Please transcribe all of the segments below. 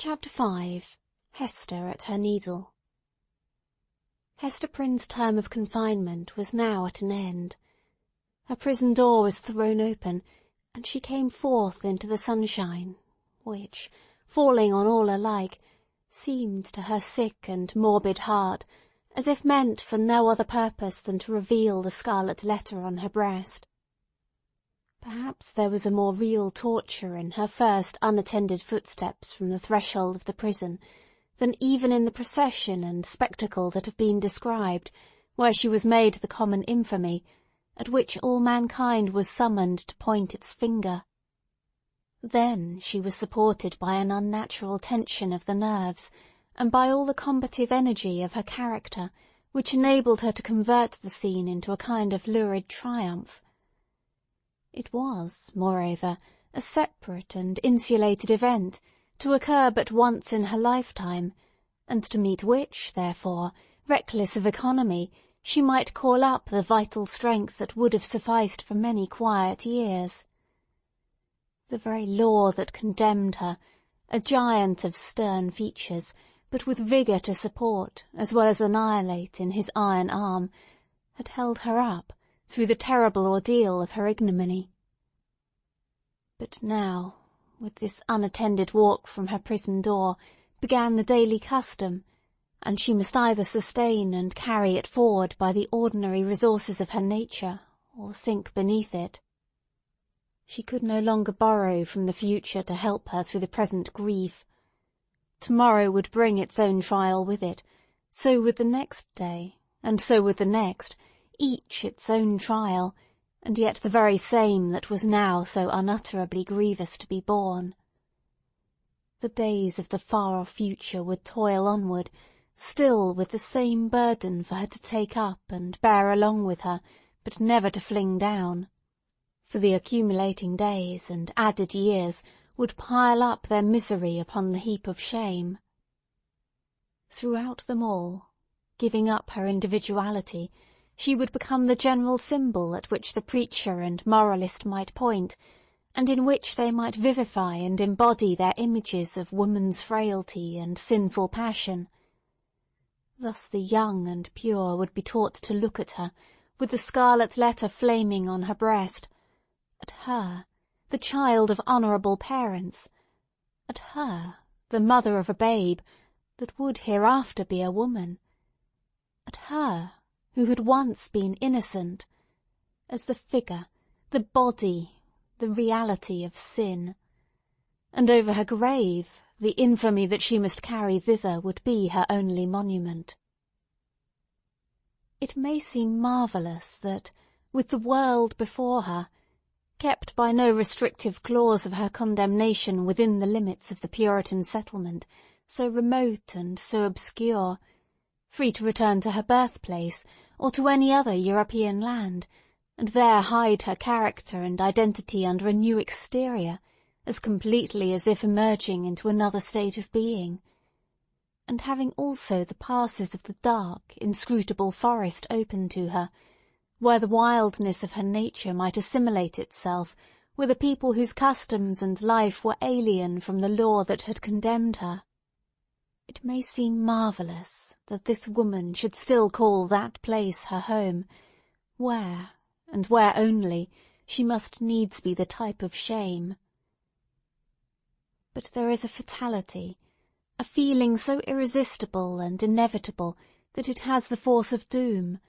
Chapter 5. Hester at her Needle. Hester Prynne's term of confinement was now at an end. Her prison door was thrown open, and she came forth into the sunshine, which, falling on all alike, seemed to her sick and morbid heart as if meant for no other purpose than to reveal the scarlet letter on her breast. Perhaps there was a more real torture in her first unattended footsteps from the threshold of the prison than even in the procession and spectacle that have been described, where she was made the common infamy, at which all mankind was summoned to point its finger. Then she was supported by an unnatural tension of the nerves, and by all the combative energy of her character, which enabled her to convert the scene into a kind of lurid triumph. It was, moreover, a separate and insulated event, to occur but once in her lifetime, and to meet which, therefore, reckless of economy, she might call up the vital strength that would have sufficed for many quiet years. The very law that condemned her, a giant of stern features, but with vigour to support as well as annihilate in his iron arm, had held her up through the terrible ordeal of her ignominy. But now, with this unattended walk from her prison door, began the daily custom, and she must either sustain and carry it forward by the ordinary resources of her nature, or sink beneath it. She could no longer borrow from the future to help her through the present grief. Tomorrow would bring its own trial with it, so would the next day, and so would the next, each its own trial, and yet the very same that was now so unutterably grievous to be borne. The days of the far-off future would toil onward, still with the same burden for her to take up and bear along with her, but never to fling down. For the accumulating days and added years would pile up their misery upon the heap of shame. Throughout them all, giving up her individuality, she would become the general symbol at which the preacher and moralist might point, and in which they might vivify and embody their images of woman's frailty and sinful passion. Thus the young and pure would be taught to look at her, with the scarlet letter flaming on her breast, at her, the child of honourable parents, at her, the mother of a babe, that would hereafter be a woman, at her, who had once been innocent, as the figure, the body, the reality of sin. And over her grave, the infamy that she must carry thither would be her only monument. It may seem marvellous that, with the world before her, kept by no restrictive clause of her condemnation within the limits of the Puritan settlement, so remote and so obscure, free to return to her birthplace, or to any other European land, and there hide her character and identity under a new exterior, as completely as if emerging into another state of being, and having also the passes of the dark, inscrutable forest open to her, where the wildness of her nature might assimilate itself with a people whose customs and life were alien from the law that had condemned her. It may seem marvellous that this woman should still call that place her home, where, and where only, she must needs be the type of shame. But there is a fatality, a feeling so irresistible and inevitable that it has the force of doom,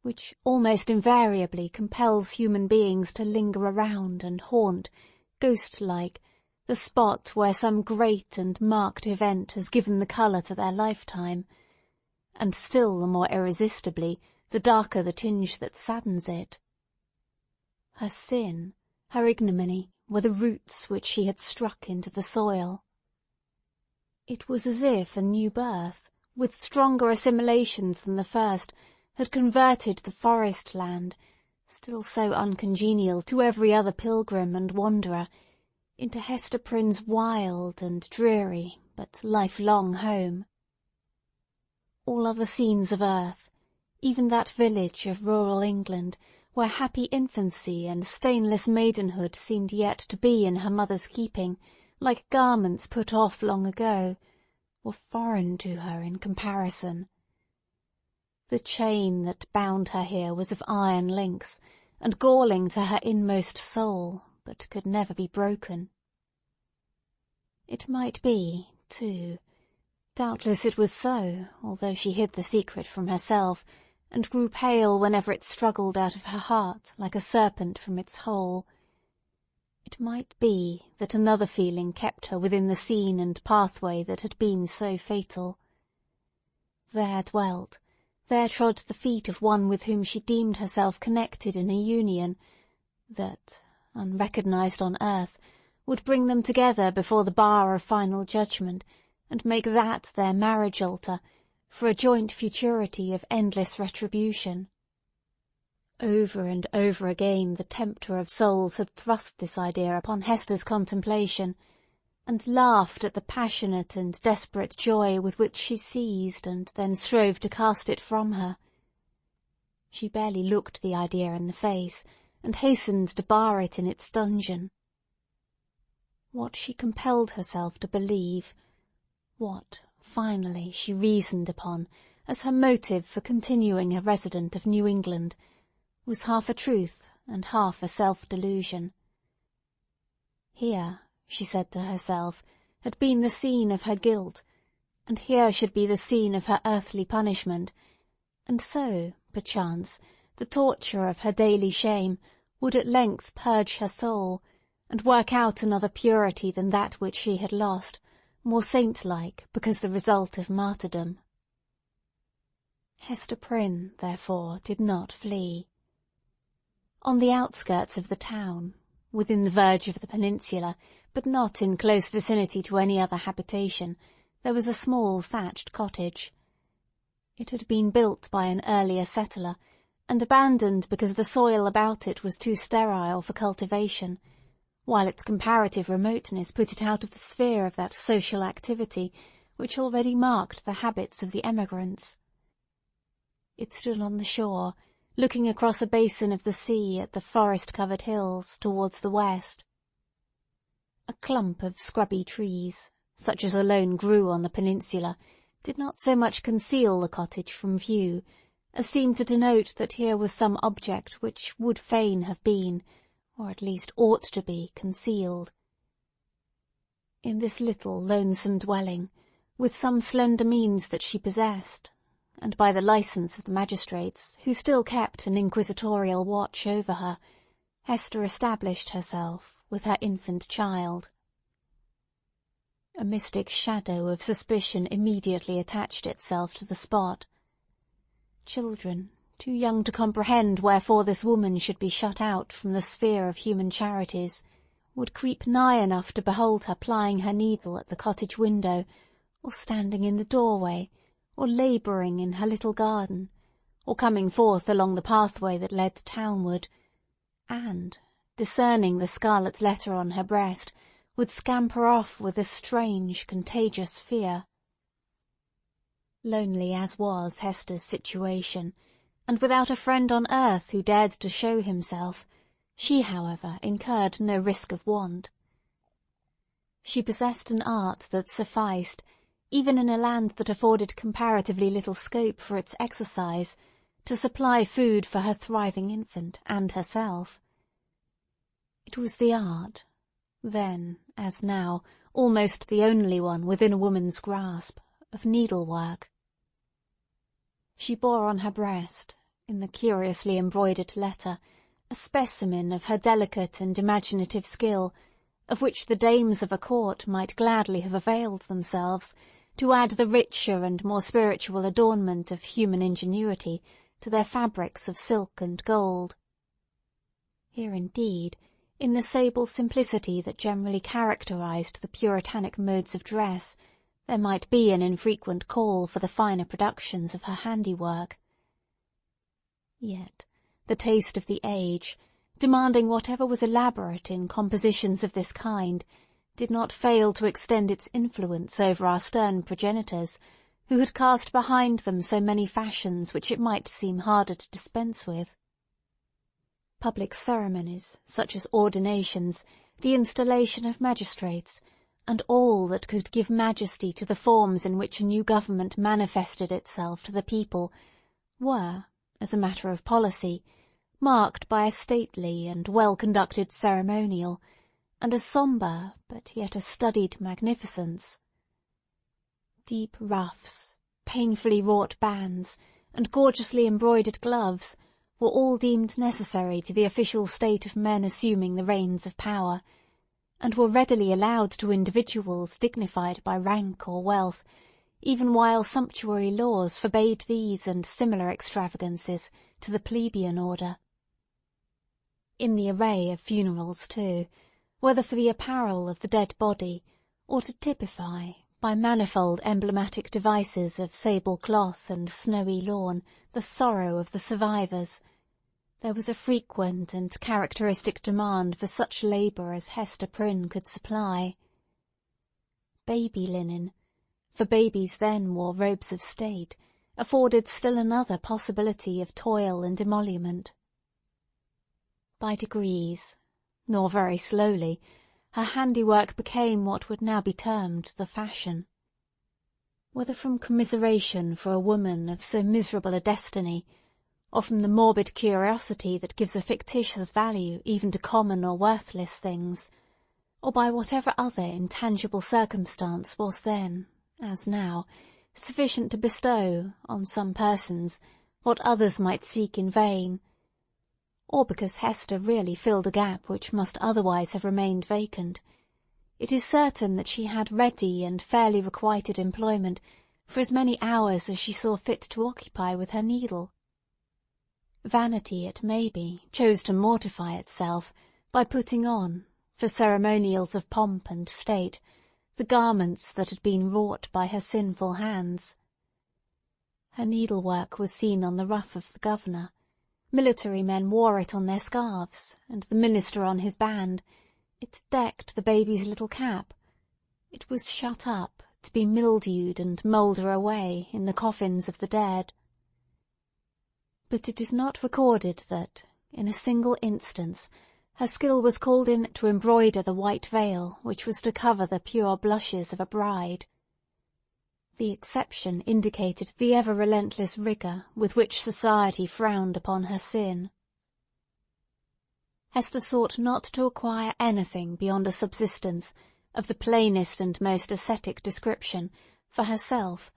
which almost invariably compels human beings to linger around and haunt, ghost-like, the spot where some great and marked event has given the colour to their lifetime, and still the more irresistibly, the darker the tinge that saddens it. Her sin, her ignominy, were the roots which she had struck into the soil. It was as if a new birth, with stronger assimilations than the first, had converted the forest land, still so uncongenial to every other pilgrim and wanderer, into Hester Prynne's wild and dreary but lifelong home. All other scenes of earth, even that village of rural England, where happy infancy and stainless maidenhood seemed yet to be in her mother's keeping, like garments put off long ago, were foreign to her in comparison. The chain that bound her here was of iron links, and galling to her inmost soul, but could never be broken. It might be, too, doubtless it was so, although she hid the secret from herself, and grew pale whenever it struggled out of her heart like a serpent from its hole. It might be that another feeling kept her within the scene and pathway that had been so fatal. There dwelt, there trod the feet of one with whom she deemed herself connected in a union that, unrecognised on earth, would bring them together before the bar of final judgment, and make that their marriage altar, for a joint futurity of endless retribution. Over and over again the tempter of souls had thrust this idea upon Hester's contemplation, and laughed at the passionate and desperate joy with which she seized and then strove to cast it from her. She barely looked the idea in the face, and hastened to bar it in its dungeon. What she compelled herself to believe, what, finally, she reasoned upon as her motive for continuing a resident of New England, was half a truth and half a self-delusion. Here, she said to herself, had been the scene of her guilt, and here should be the scene of her earthly punishment, and so, perchance, the torture of her daily shame would at length purge her soul, and work out another purity than that which she had lost, more saint-like because the result of martyrdom. Hester Prynne, therefore, did not flee. On the outskirts of the town, within the verge of the peninsula, but not in close vicinity to any other habitation, there was a small thatched cottage. It had been built by an earlier settler, and abandoned because the soil about it was too sterile for cultivation, while its comparative remoteness put it out of the sphere of that social activity which already marked the habits of the emigrants. It stood on the shore, looking across a basin of the sea at the forest-covered hills towards the west. A clump of scrubby trees, such as alone grew on the peninsula, did not so much conceal the cottage from view, as seemed to denote that here was some object which would fain have been, or at least ought to be, concealed. In this little lonesome dwelling, with some slender means that she possessed, and by the licence of the magistrates, who still kept an inquisitorial watch over her, Hester established herself with her infant child. A mystic shadow of suspicion immediately attached itself to the spot. Children, too young to comprehend wherefore this woman should be shut out from the sphere of human charities, would creep nigh enough to behold her plying her needle at the cottage window, or standing in the doorway, or labouring in her little garden, or coming forth along the pathway that led townward, and, discerning the scarlet letter on her breast, would scamper off with a strange, contagious fear. Lonely as was Hester's situation, and without a friend on earth who dared to show himself, she, however, incurred no risk of want. She possessed an art that sufficed, even in a land that afforded comparatively little scope for its exercise, to supply food for her thriving infant and herself. It was the art, then, as now, almost the only one within a woman's grasp, of needlework. She bore on her breast, in the curiously embroidered letter, a specimen of her delicate and imaginative skill, of which the dames of a court might gladly have availed themselves, to add the richer and more spiritual adornment of human ingenuity to their fabrics of silk and gold. Here, indeed, in the sable simplicity that generally characterized the puritanic modes of dress, there might be an infrequent call for the finer productions of her handiwork. Yet the taste of the age, demanding whatever was elaborate in compositions of this kind, did not fail to extend its influence over our stern progenitors, who had cast behind them so many fashions which it might seem harder to dispense with. Public ceremonies, such as ordinations, the installation of magistrates, and all that could give majesty to the forms in which a new government manifested itself to the people, were, as a matter of policy, marked by a stately and well-conducted ceremonial, and a sombre but yet a studied magnificence. Deep ruffs, painfully wrought bands, and gorgeously embroidered gloves were all deemed necessary to the official state of men assuming the reins of power, and were readily allowed to individuals dignified by rank or wealth, even while sumptuary laws forbade these and similar extravagances to the plebeian order. In the array of funerals, too, whether for the apparel of the dead body, or to typify, by manifold emblematic devices of sable cloth and snowy lawn, the sorrow of the survivors, there was a frequent and characteristic demand for such labour as Hester Prynne could supply. Baby linen, for babies then wore robes of state, afforded still another possibility of toil and emolument. By degrees, nor very slowly, her handiwork became what would now be termed the fashion. Whether from commiseration for a woman of so miserable a destiny, or from the morbid curiosity that gives a fictitious value even to common or worthless things, or by whatever other intangible circumstance was then, as now, sufficient to bestow, on some persons, what others might seek in vain, or because Hester really filled a gap which must otherwise have remained vacant, it is certain that she had ready and fairly requited employment for as many hours as she saw fit to occupy with her needle. Vanity, it may be, chose to mortify itself by putting on, for ceremonials of pomp and state, the garments that had been wrought by her sinful hands. Her needlework was seen on the ruff of the governor, military men wore it on their scarves, and the minister on his band. It decked the baby's little cap. It was shut up, to be mildewed and moulder away in the coffins of the dead. But it is not recorded that, in a single instance, her skill was called in to embroider the white veil which was to cover the pure blushes of a bride. The exception indicated the ever-relentless rigour with which society frowned upon her sin. Hester sought not to acquire anything beyond a subsistence of the plainest and most ascetic description for herself,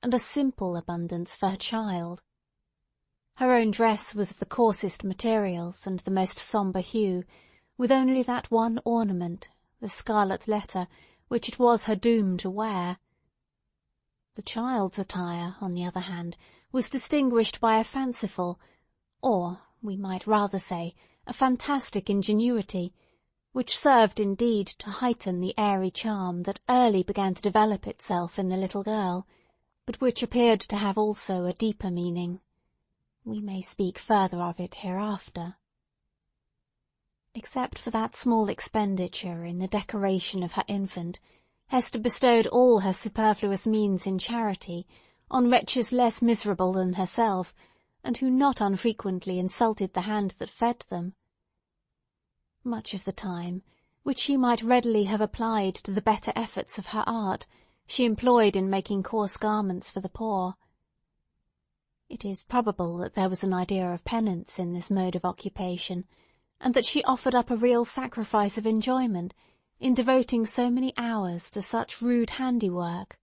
and a simple abundance for her child. Her own dress was of the coarsest materials and the most sombre hue, with only that one ornament, the scarlet letter, which it was her doom to wear. The child's attire, on the other hand, was distinguished by a fanciful, or, we might rather say, a fantastic ingenuity, which served indeed to heighten the airy charm that early began to develop itself in the little girl, but which appeared to have also a deeper meaning. We may speak further of it hereafter. Except for that small expenditure in the decoration of her infant, Hester bestowed all her superfluous means in charity on wretches less miserable than herself, and who not unfrequently insulted the hand that fed them. Much of the time, which she might readily have applied to the better efforts of her art, she employed in making coarse garments for the poor. It is probable that there was an idea of penance in this mode of occupation, and that she offered up a real sacrifice of enjoyment in devoting so many hours to such rude handiwork.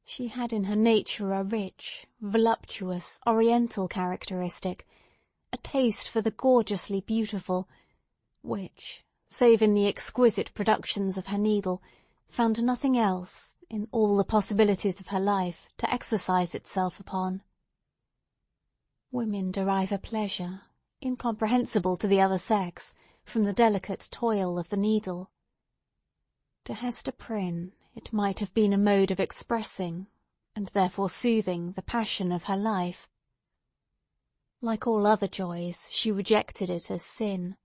She had in her nature a rich, voluptuous, oriental characteristic, a taste for the gorgeously beautiful, which, save in the exquisite productions of her needle, found nothing else, in all the possibilities of her life, to exercise itself upon. Women derive a pleasure, incomprehensible to the other sex, from the delicate toil of the needle. To Hester Prynne it might have been a mode of expressing, and therefore soothing, the passion of her life. Like all other joys, she rejected it as sin.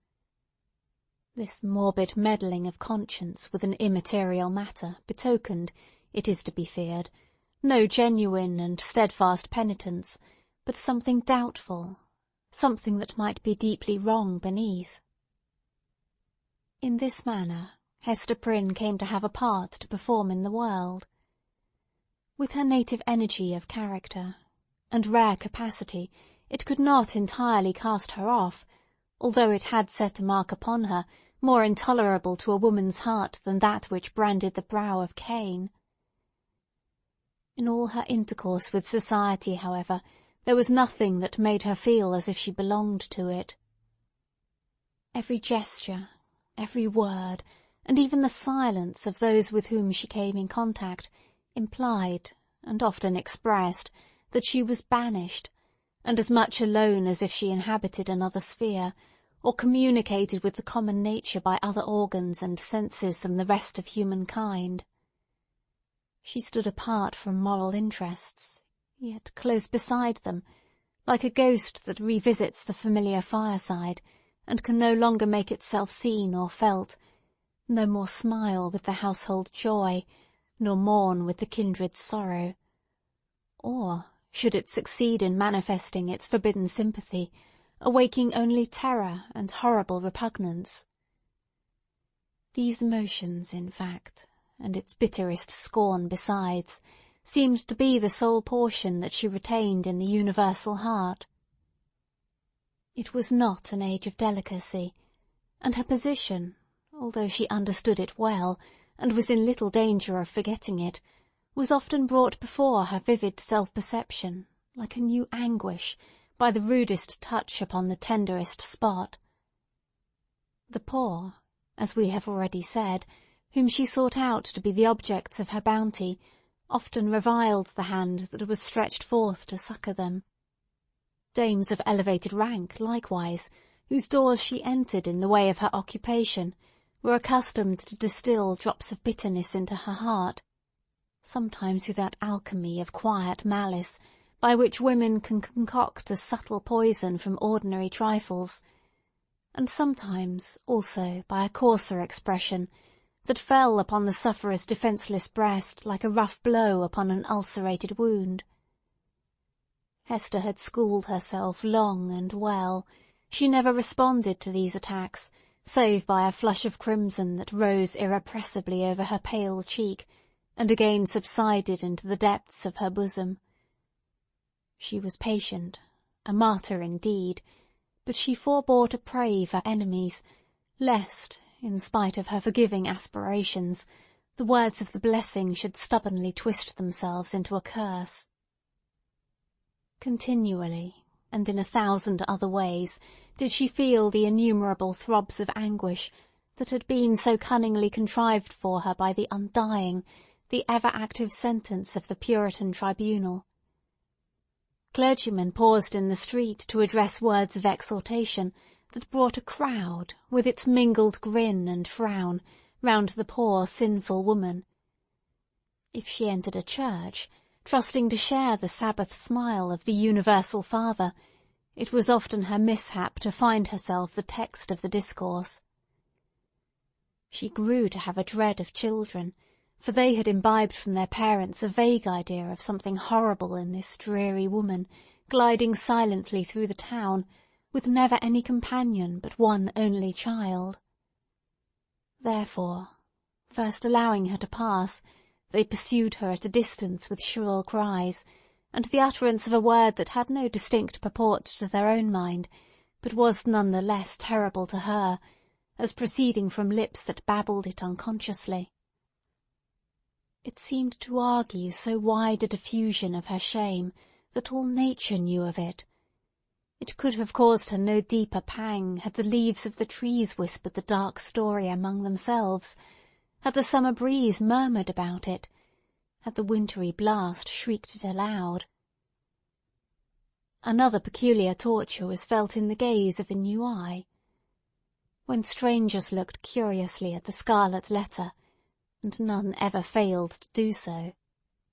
This morbid meddling of conscience with an immaterial matter betokened, it is to be feared, no genuine and steadfast penitence, but something doubtful, something that might be deeply wrong beneath. In this manner, Hester Prynne came to have a part to perform in the world. With her native energy of character and rare capacity, it could not entirely cast her off, although it had set a mark upon her more intolerable to a woman's heart than that which branded the brow of Cain. In all her intercourse with society, however, there was nothing that made her feel as if she belonged to it. Every gesture, every word, and even the silence of those with whom she came in contact, implied, and often expressed, that she was banished, and as much alone as if she inhabited another sphere, or communicated with the common nature by other organs and senses than the rest of humankind. She stood apart from moral interests, yet close beside them, like a ghost that revisits the familiar fireside, and can no longer make itself seen or felt, no more smile with the household joy, nor mourn with the kindred sorrow. Or, should it succeed in manifesting its forbidden sympathy, awaking only terror and horrible repugnance. These emotions, in fact, and its bitterest scorn besides, seemed to be the sole portion that she retained in the universal heart. It was not an age of delicacy, and her position, although she understood it well, and was in little danger of forgetting it, was often brought before her vivid self-perception, like a new anguish, by the rudest touch upon the tenderest spot. The poor, as we have already said, whom she sought out to be the objects of her bounty, often reviled the hand that was stretched forth to succour them. Dames of elevated rank, likewise, whose doors she entered in the way of her occupation, were accustomed to distil drops of bitterness into her heart, sometimes with that alchemy of quiet malice by which women can concoct a subtle poison from ordinary trifles, and sometimes also by a coarser expression that fell upon the sufferer's defenceless breast like a rough blow upon an ulcerated wound. Hester had schooled herself long and well. She never responded to these attacks, save by a flush of crimson that rose irrepressibly over her pale cheek, and again subsided into the depths of her bosom. She was patient, a martyr indeed, but she forbore to pray for enemies, lest, in spite of her forgiving aspirations, the words of the blessing should stubbornly twist themselves into a curse. Continually, and in 1,000 other ways, did she feel the innumerable throbs of anguish that had been so cunningly contrived for her by the undying, the ever-active sentence of the Puritan tribunal. Clergymen paused in the street to address words of exhortation that brought a crowd, with its mingled grin and frown, round the poor sinful woman. If she entered a church, trusting to share the Sabbath smile of the universal Father, it was often her mishap to find herself the text of the discourse. She grew to have a dread of children, for they had imbibed from their parents a vague idea of something horrible in this dreary woman, gliding silently through the town, with never any companion but one only child. Therefore, first allowing her to pass, they pursued her at a distance with shrill cries, and the utterance of a word that had no distinct purport to their own mind, but was none the less terrible to her, as proceeding from lips that babbled it unconsciously. It seemed to argue so wide a diffusion of her shame that all nature knew of it. It could have caused her no deeper pang had the leaves of the trees whispered the dark story among themselves, had the summer breeze murmured about it, had the wintry blast shrieked it aloud. Another peculiar torture was felt in the gaze of a new eye. When strangers looked curiously at the Scarlet Letter, and none ever failed to do so,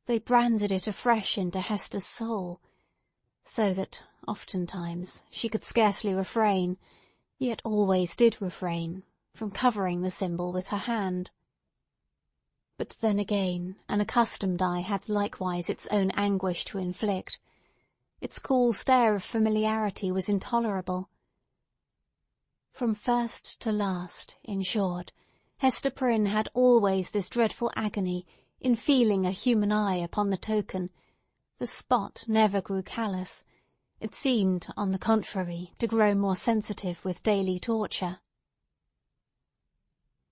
they branded it afresh into Hester's soul, so that, oftentimes, she could scarcely refrain, yet always did refrain, from covering the symbol with her hand. But then again, an accustomed eye had likewise its own anguish to inflict. Its cool stare of familiarity was intolerable. From first to last, in short, Hester Prynne had always this dreadful agony in feeling a human eye upon the token. The spot never grew callous. It seemed, on the contrary, to grow more sensitive with daily torture.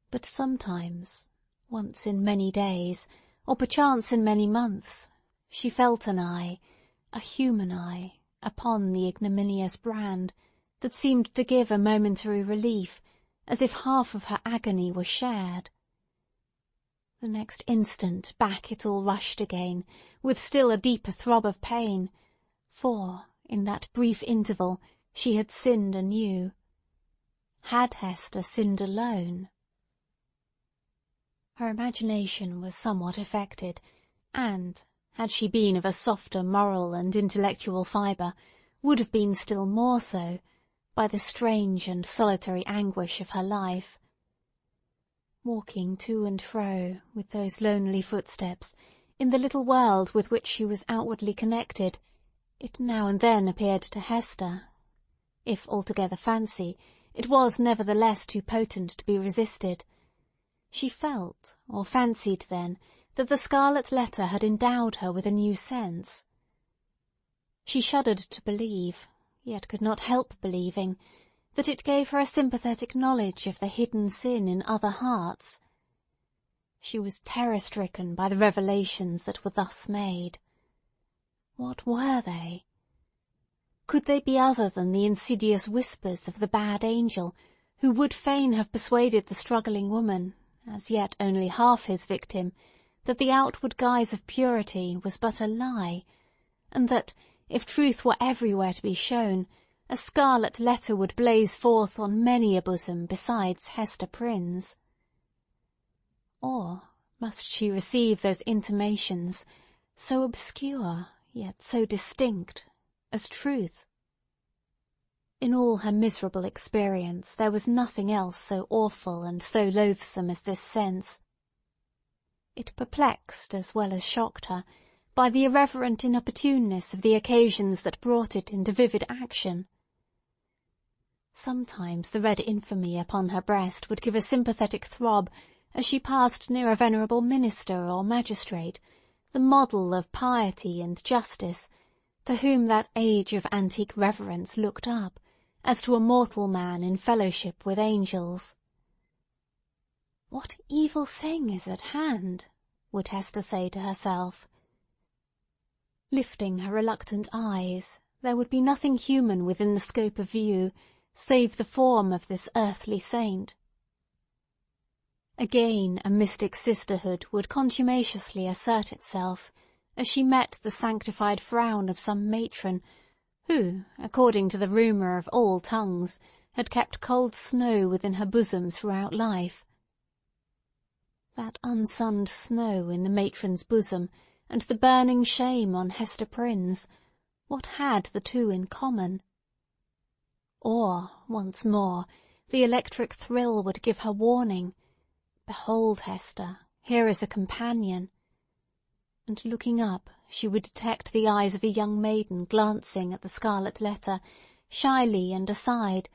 But sometimes, once in many days, or perchance in many months, she felt an eye, a human eye, upon the ignominious brand, that seemed to give a momentary relief, as if half of her agony were shared. The next instant back it all rushed again, with still a deeper throb of pain, for, in that brief interval, she had sinned anew. Had Hester sinned alone? Her imagination was somewhat affected, and, had she been of a softer moral and intellectual fibre, would have been still more so, by the strange and solitary anguish of her life. Walking to and fro, with those lonely footsteps, in the little world with which she was outwardly connected, it now and then appeared to Hester, if altogether fancy, it was nevertheless too potent to be resisted. She felt, or fancied then, that the Scarlet Letter had endowed her with a new sense. She shuddered to believe, yet could not help believing, that it gave her a sympathetic knowledge of the hidden sin in other hearts. She was terror-stricken by the revelations that were thus made. What were they? Could they be other than the insidious whispers of the bad angel, who would fain have persuaded the struggling woman, as yet only half his victim, that the outward guise of purity was but a lie, and that, if truth were everywhere to be shown, a scarlet letter would blaze forth on many a bosom besides Hester Prynne's? Or must she receive those intimations, so obscure, yet so distinct, as truth? In all her miserable experience there was nothing else so awful and so loathsome as this sense. It perplexed as well as shocked her, by the irreverent inopportuneness of the occasions that brought it into vivid action. Sometimes the red infamy upon her breast would give a sympathetic throb as she passed near a venerable minister or magistrate, the model of piety and justice, to whom that age of antique reverence looked up, as to a mortal man in fellowship with angels. "What evil thing is at hand?" would Hester say to herself. Lifting her reluctant eyes, there would be nothing human within the scope of view, save the form of this earthly saint. Again a mystic sisterhood would contumaciously assert itself, as she met the sanctified frown of some matron, who, according to the rumour of all tongues, had kept cold snow within her bosom throughout life. That unsunned snow in the matron's bosom, and the burning shame on Hester Prynne's, what had the two in common? Or, once more, the electric thrill would give her warning, "Behold, Hester, here is a companion," and looking up she would detect the eyes of a young maiden glancing at the Scarlet Letter, shyly and aside,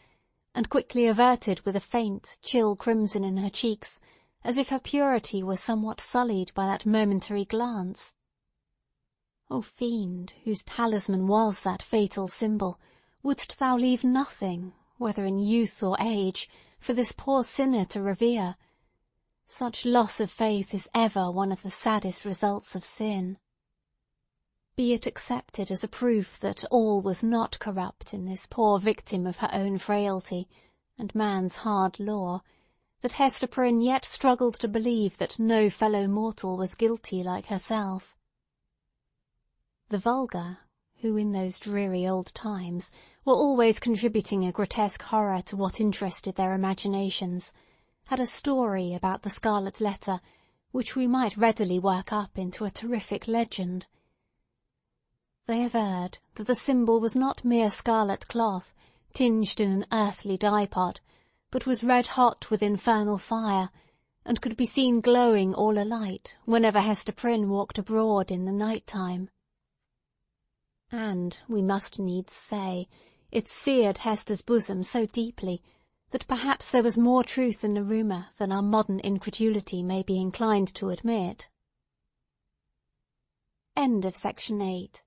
and quickly averted with a faint, chill crimson in her cheeks, as if her purity were somewhat sullied by that momentary glance. O fiend, whose talisman was that fatal symbol, wouldst thou leave nothing, whether in youth or age, for this poor sinner to revere? Such loss of faith is ever one of the saddest results of sin. Be it accepted as a proof that all was not corrupt in this poor victim of her own frailty, and man's hard law, that Hester Prynne yet struggled to believe that no fellow mortal was guilty like herself. The vulgar, who in those dreary old times were always contributing a grotesque horror to what interested their imaginations, had a story about the Scarlet Letter which we might readily work up into a terrific legend. They averred that the symbol was not mere scarlet cloth, tinged in an earthly dye-pot, but was red-hot with infernal fire, and could be seen glowing all alight whenever Hester Prynne walked abroad in the night-time. And, we must needs say, it seared Hester's bosom so deeply, that perhaps there was more truth in the rumour than our modern incredulity may be inclined to admit. Section 8